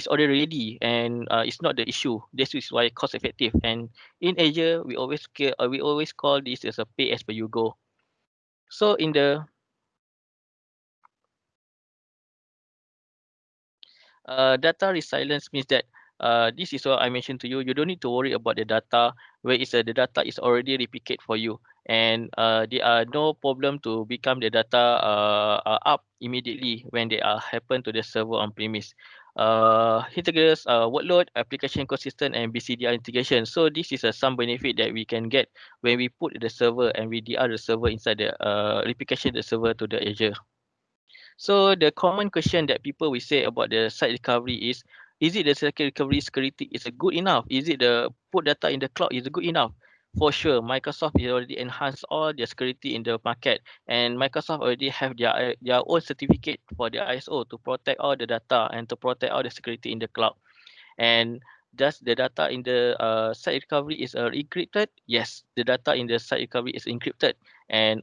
Speaker 1: already ready, and it's not the issue. This is why cost effective. And in Azure, we always call this as a pay as per you go. So in the data resilience means that this is what I mentioned to you. You don't need to worry about the data where the data is already replicate for you, and there are no problem to become the data up immediately when they are happen to the server on premise. Heterogeneous workload, application consistent, and BCDR integration. So this is some benefit that we can get when we put the server and we DR the server inside the replication the server to the Azure. So the common question that people will say about the site recovery is it the site recovery security is good enough? Is it the put data in the cloud is good enough? For sure, Microsoft is already enhanced all their security in the market, and Microsoft already have their own certificate for the ISO to protect all the data and to protect all the security in the cloud. And does the data in the site recovery is encrypted? Yes, the data in the site recovery is encrypted, and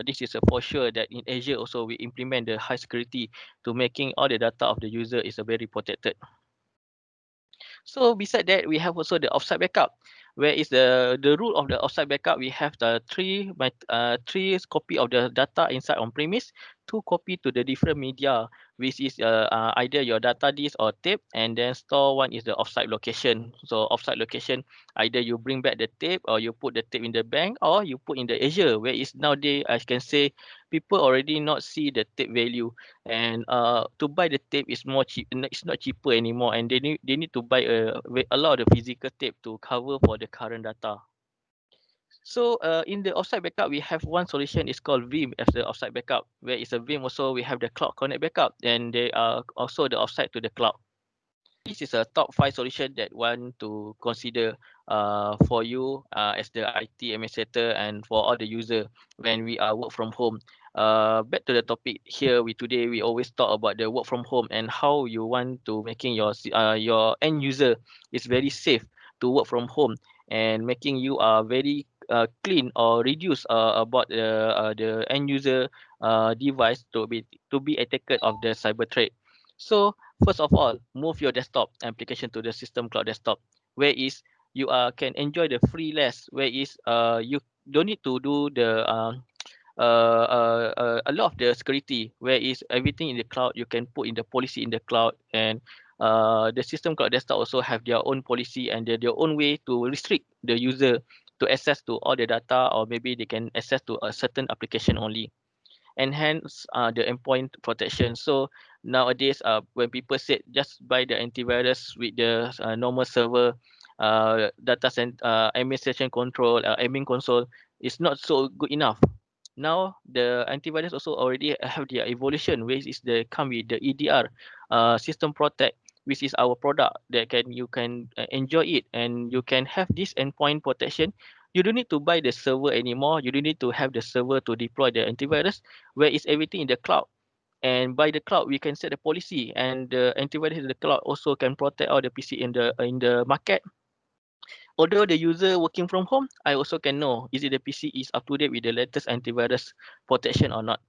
Speaker 1: this is for sure that in Azure also we implement the high security to making all the data of the user is very protected. So beside that, we have also the offsite backup. Where is the rule of the offsite backup? We have the three copy of the data inside on premise, two copy to the different media, which is either your data disk or tape, and then store one is the offsite location. So offsite location, either you bring back the tape or you put the tape in the bank or you put in the Azure. Where is nowadays I can say people already not see the tape value, and to buy the tape is more cheap. It's not cheaper anymore, and they need to buy a lot of the physical tape to cover for the current data. So in the offsite backup, we have one solution is called Vim as the offsite backup, where it's a Vim also we have the cloud connect backup, and they are also the offsite to the cloud. This is a top 5 solution that want to consider for you as the IT administrator and for all the user when we are work from home. Back to the topic here, we today we always talk about the work from home and how you want to making your end user is very safe to work from home, and making you very clean or reduce about the end user device to be attacked of the cyber threat. So first of all, move your desktop application to the system cloud desktop, where is you can enjoy the free less, where is you don't need to do the a lot of the security, where is everything in the cloud you can put in the policy in the cloud, and the system cloud desktop also have their own policy and their own way to restrict the user to access to all the data, or maybe they can access to a certain application only. Enhance the endpoint protection. So nowadays, when people said just buy the antivirus with the normal server, data center administration control, admin console, is not so good enough. Now the antivirus also already have their evolution, which is the come with the EDR, system protect, which is our product that you can enjoy it, and you can have this endpoint protection. You don't need to buy the server anymore. You don't need to have the server to deploy the antivirus, where is everything in the cloud. And by the cloud, we can set the policy, and the antivirus in the cloud also can protect all the PC in the market. Although the user working from home, I also can know is it the PC is up to date with the latest antivirus protection or not.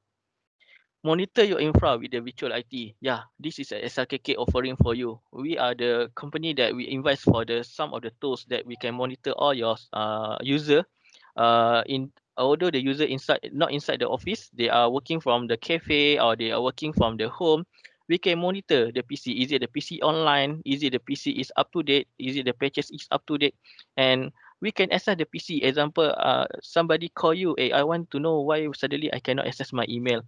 Speaker 1: Monitor your infra with the virtual IT. Yeah, this is a SRKK offering for you. We are the company that we invest for the some of the tools that we can monitor all your user. In although the user inside not inside the office, they are working from the cafe or they are working from the home. We can monitor the PC. Is it the PC online? Is it the PC is up to date? Is it the patches is up to date? And we can access the PC. Example, somebody call you, hey, I want to know why suddenly I cannot access my email.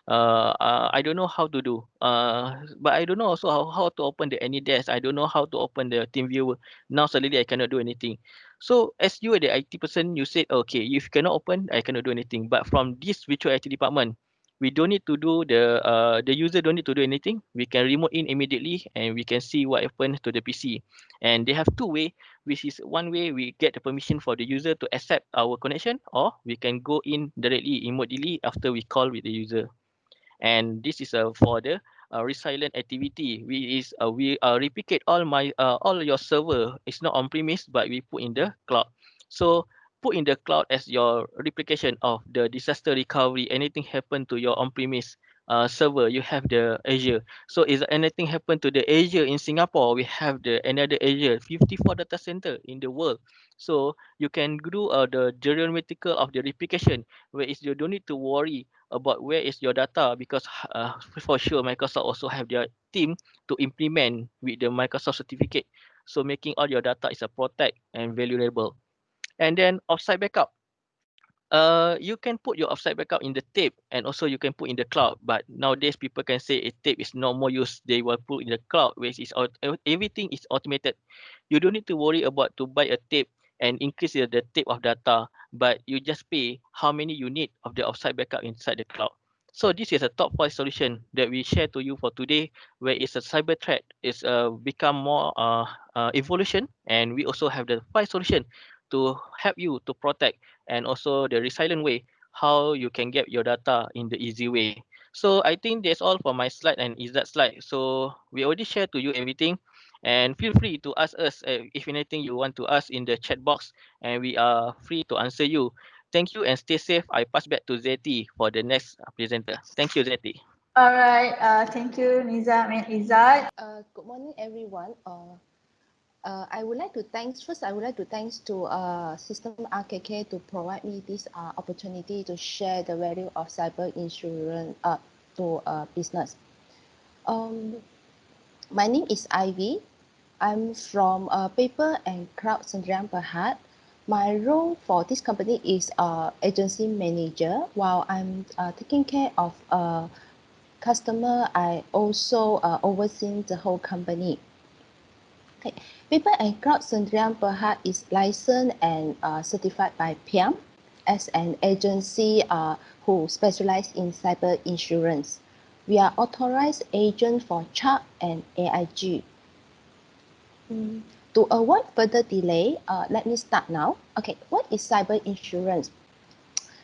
Speaker 1: I don't know how to do. But I don't know also how to open the AnyDesk. I don't know how to open the TeamViewer. Now suddenly I cannot do anything. So as you are the IT person, you said, okay, if you cannot open, I cannot do anything. But from this virtual IT department, we don't need to do the user don't need to do anything. We can remote in immediately and we can see what happens to the PC. And they have two way, which is one way we get the permission for the user to accept our connection, or we can go in directly immediately after we call with the user. And this is for the resilient activity. We replicate all your server. It's not on premise, but we put in the cloud. So put in the cloud as your replication of the disaster recovery. Anything happen to your on premise server, you have the Azure. So is anything happen to the Azure in Singapore, we have the another Azure 54 data center in the world. So you can do the geometrical of the replication, where is you don't need to worry about where is your data, because for sure Microsoft also have their team to implement with the Microsoft certificate. So making all your data is a protect and valuable. And then offsite backup. You can put your offsite backup in the tape, and also you can put in the cloud. But nowadays people can say a tape is no more use. They will put in the cloud, which is everything is automated. You don't need to worry about to buy a tape and increase the tape of data, but you just pay how many you need of the offsite backup inside the cloud. So this is a top 5 solution that we share to you for today, where it's a cyber threat is become more evolution, and we also have the 5 solution to help you to protect, and also the resilient way how you can get your data in the easy way. So I think that's all for my slide and Izzat's slide. So we already shared to you everything, and feel free to ask us if anything you want to ask in the chat box, and we are free to answer you. Thank you and stay safe. I pass back to Zeti for the next presenter. Thank you, Zeti.
Speaker 3: All right. Thank you, Nizam and Izzat.
Speaker 4: Good morning, everyone. I would like to thanks first. I would like to thanks to System RKK to provide me this opportunity to share the value of cyber insurance to business. My name is Ivy. I'm from Paper and Cloud Sdn Bhd. My role for this company is agency manager. While I'm taking care of customer, I also oversee the whole company. Okay. Paper and Cloud Sdn Bhd is licensed and certified by PIAM as an agency who specialize in cyber insurance. We are authorized agent for CHART and AIG. To avoid further delay, let me start now. Okay, what is cyber insurance?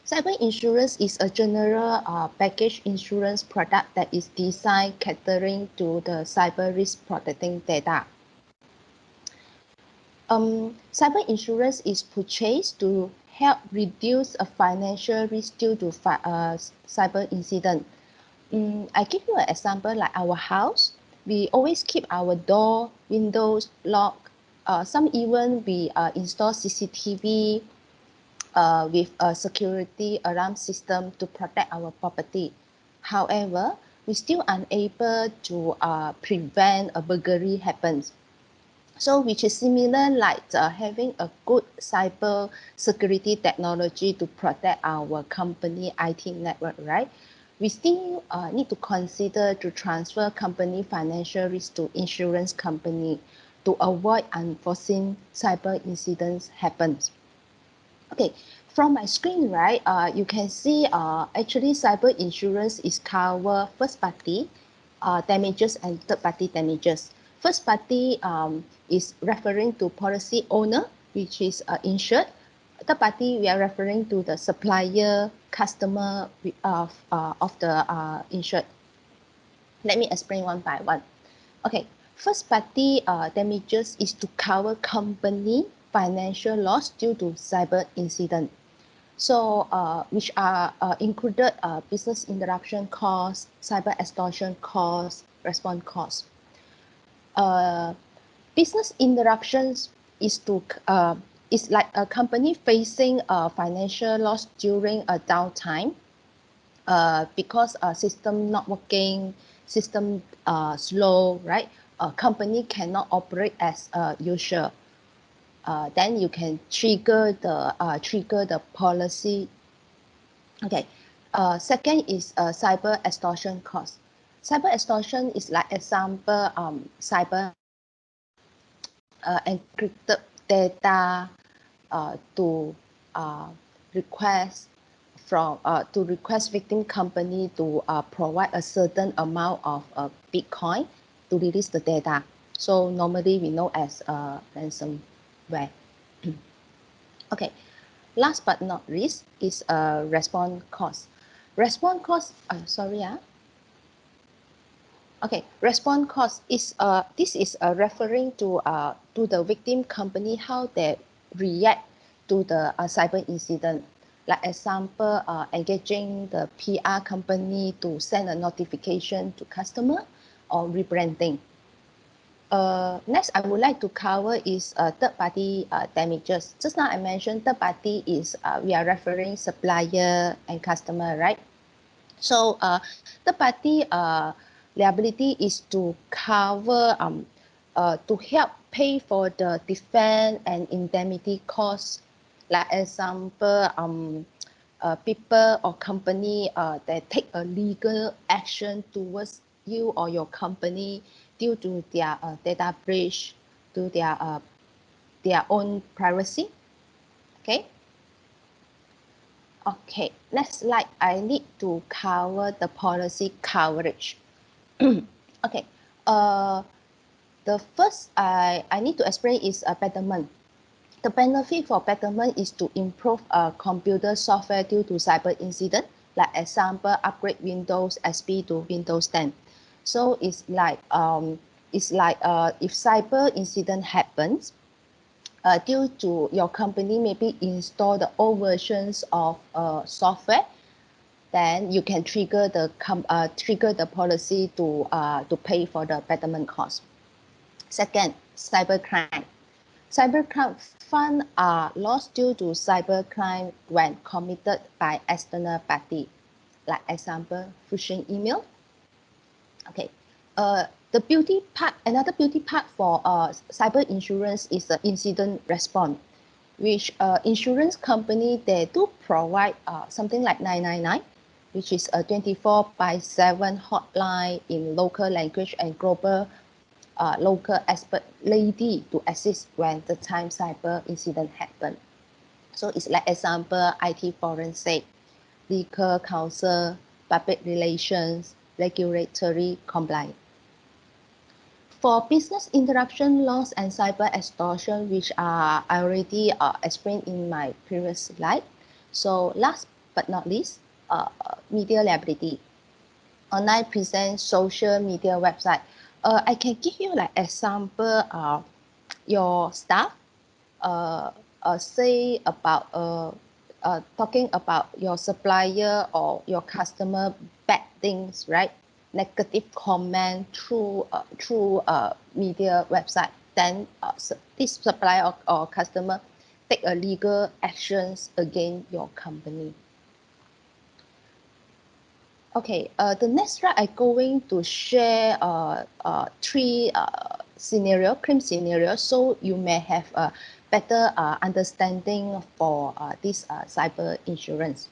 Speaker 4: Cyber insurance is a general package insurance product that is designed catering to the cyber risk protecting data. Cyber insurance is purchased to help reduce a financial risk due to cyber incident. I give you an example like our house. We always keep our door, windows locked. Some even we install CCTV with a security alarm system to protect our property. However, we still unable to prevent a burglary happens. So which is similar like having a good cyber security technology to protect our company IT network, right? We still need to consider to transfer company financial risk to insurance company to avoid unforeseen cyber incidents happens. Okay, from my screen, right, you can see actually cyber insurance is cover first party damages and third party damages. First party is referring to policy owner, which is insured. Third party, we are referring to the supplier, customer of the insured. Let me explain one by one. Okay, first party damages is to cover company financial loss due to cyber incident. So which are included business interruption costs, cyber extortion costs, response costs. Business interruptions is is like a company facing a financial loss during a downtime because system not working, system slow, right? A company cannot operate as usual. Then you can trigger the policy. Okay, Second is cyber extortion cost. Cyber extortion is like example, cyber encrypted data to request victim company to provide a certain amount of Bitcoin to release the data. So normally we know as ransomware. Okay, last but not least is response cost. Response cost, Okay, response cost is this is referring to the victim company how they react to the cyber incident. Like example, engaging the PR company to send a notification to customer or rebranding. Next, I would like to cover is third-party damages. Just now I mentioned third-party is we are referring supplier and customer, right? So third-party liability is to cover to help pay for the defense and indemnity costs. Like example, people or company that take a legal action towards you or your company due to their data breach, to their own privacy. Okay. Okay, next slide. I need to cover the policy coverage. Okay, the first I need to explain is a betterment. The benefit for betterment is to improve computer software due to cyber incident, like example, upgrade Windows XP to Windows 10. So it's like if cyber incident happens, due to your company maybe install the old versions of software, then you can trigger the policy to pay for the betterment cost. Second, cybercrime. Cybercrime funds are lost due to cybercrime when committed by external party, like example, phishing email. Okay, another beauty part for cyber insurance is the incident response, which insurance company, they do provide something like 999, which is a 24/7 hotline in local language and global local expert lady to assist when the time cyber incident happen. So it's like example, IT forensic, legal counsel, public relations, regulatory compliance. For business interruption loss and cyber extortion, which I already explained in my previous slide. So last but not least, media liability. Online present social media website. I can give you like example, your staff say about talking about your supplier or your customer bad things, right? Negative comment through media website, then this supplier or customer take a legal actions against your company. Okay, the next slide I'm going to share three claim scenarios, so you may have a better understanding for this cyber insurance.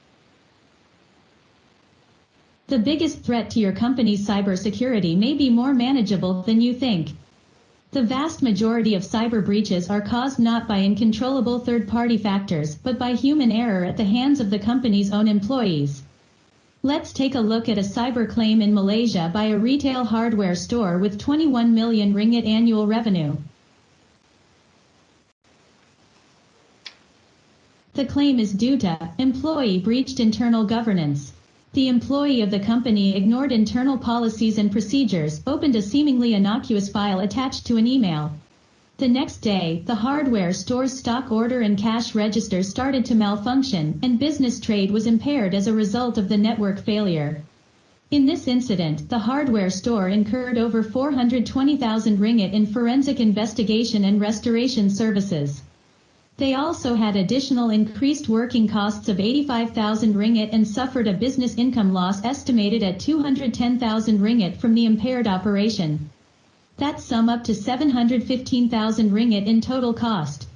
Speaker 5: The biggest threat to your company's cybersecurity may be more manageable than you think. The vast majority of cyber breaches are caused not by uncontrollable third-party factors, but by human error at the hands of the company's own employees. Let's take a look at a cyber claim in Malaysia by a retail hardware store with 21 million ringgit annual revenue. The claim is due to employee breached internal governance. The employee of the company ignored internal policies and procedures, opened a seemingly innocuous file attached to an email. The next day, the hardware store's stock order and cash register started to malfunction, and business trade was impaired as a result of the network failure. In this incident, the hardware store incurred over 420,000 ringgit in forensic investigation and restoration services. They also had additional increased working costs of 85,000 ringgit and suffered a business income loss estimated at 210,000 ringgit from the impaired operation. That sum up to 715,000 ringgit in total cost.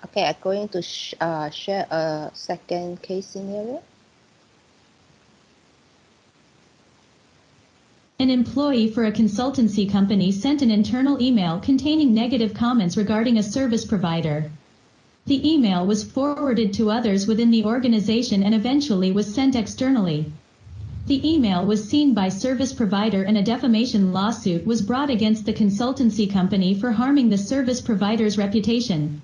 Speaker 4: Okay, I'm going to share a second case scenario.
Speaker 5: An employee for a consultancy company sent an internal email containing negative comments regarding a service provider. The email was forwarded to others within the organization and eventually was sent externally. The email was seen by service provider and a defamation lawsuit was brought against the consultancy company for harming the service provider's reputation.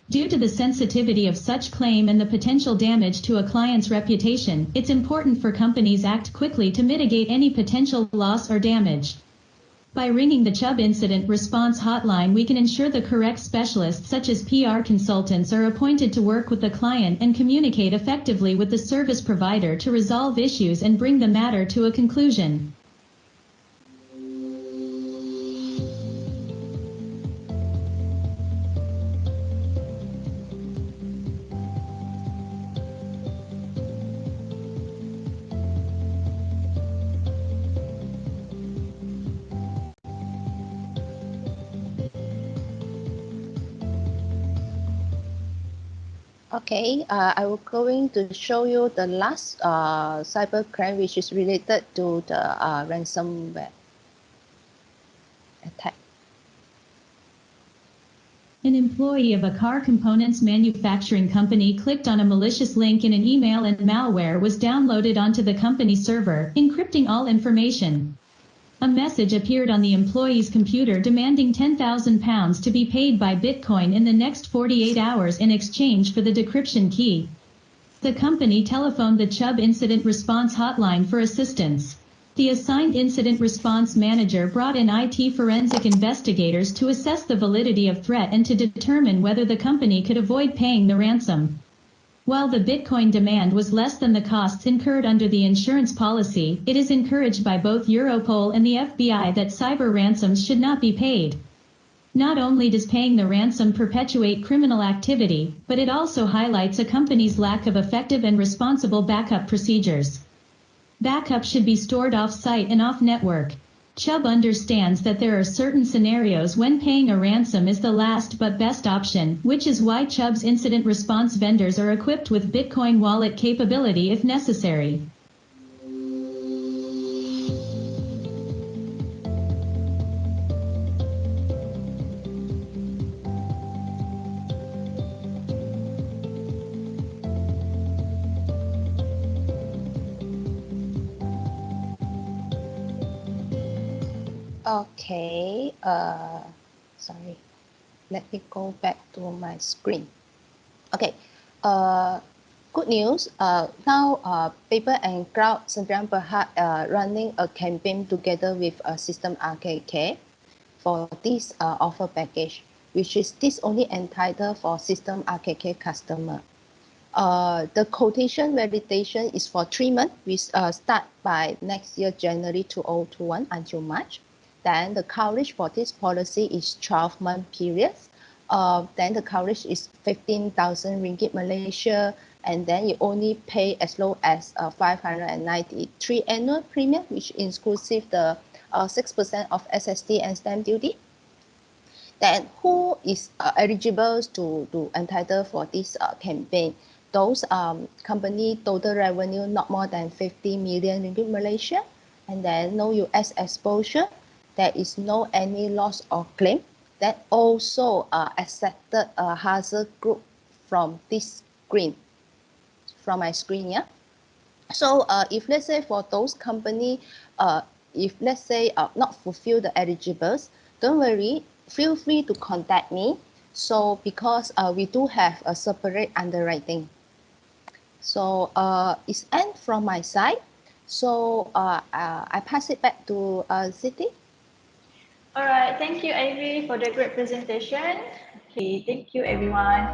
Speaker 5: Due to the sensitivity of such claim and the potential damage to a client's reputation, it's important for companies act quickly to mitigate any potential loss or damage. By ringing the Chubb Incident Response Hotline, we can ensure the correct specialists such as PR consultants are appointed to work with the client and communicate effectively with the service provider to resolve issues and bring the matter to a conclusion.
Speaker 4: Okay, I will going to show you the last cyber crime which is related to the ransomware attack.
Speaker 5: An employee of a car components manufacturing company clicked on a malicious link in an email and malware was downloaded onto the company server, encrypting all information. A message appeared on the employee's computer demanding £10,000 to be paid by Bitcoin in the next 48 hours in exchange for the decryption key. The company telephoned the Chubb Incident Response Hotline for assistance. The assigned incident response manager brought in IT forensic investigators to assess the validity of threat and to determine whether the company could avoid paying the ransom. While the Bitcoin demand was less than the costs incurred under the insurance policy, it is encouraged by both Europol and the FBI that cyber ransoms should not be paid. Not only does paying the ransom perpetuate criminal activity, but it also highlights a company's lack of effective and responsible backup procedures. Backup should be stored off-site and off-network. Chubb understands that there are certain scenarios when paying a ransom is the last but best option, which is why Chubb's incident response vendors are equipped with Bitcoin wallet capability if necessary.
Speaker 4: Okay, sorry, let me go back to my screen. Okay, good news. Now, Paper and Cloud Sdn Bhd running a campaign together with System RKK for this offer package, which is this only entitled for System RKK customer. The quotation validation is for 3 months. We start by next year, January 2021 until March. Then the coverage for this policy is 12-month periods. Then the coverage is 15,000 ringgit Malaysia, and then you only pay as low as 593 annual premium, which inclusive the 6% of SSD and stamp duty. Then who is eligible to entitle for this campaign? Those company total revenue not more than 50 million ringgit Malaysia, and then no US exposure. There is no any loss or claim. That also accepted a hazard group from this screen, from my screen, yeah. So if let's say for those company, if let's say not fulfill the eligibles, don't worry, feel free to contact me. So because we do have a separate underwriting. So it's end from my side. So I pass it back to Siti.
Speaker 3: All right, thank you, Ivy, for the great presentation. Okay, thank you, everyone.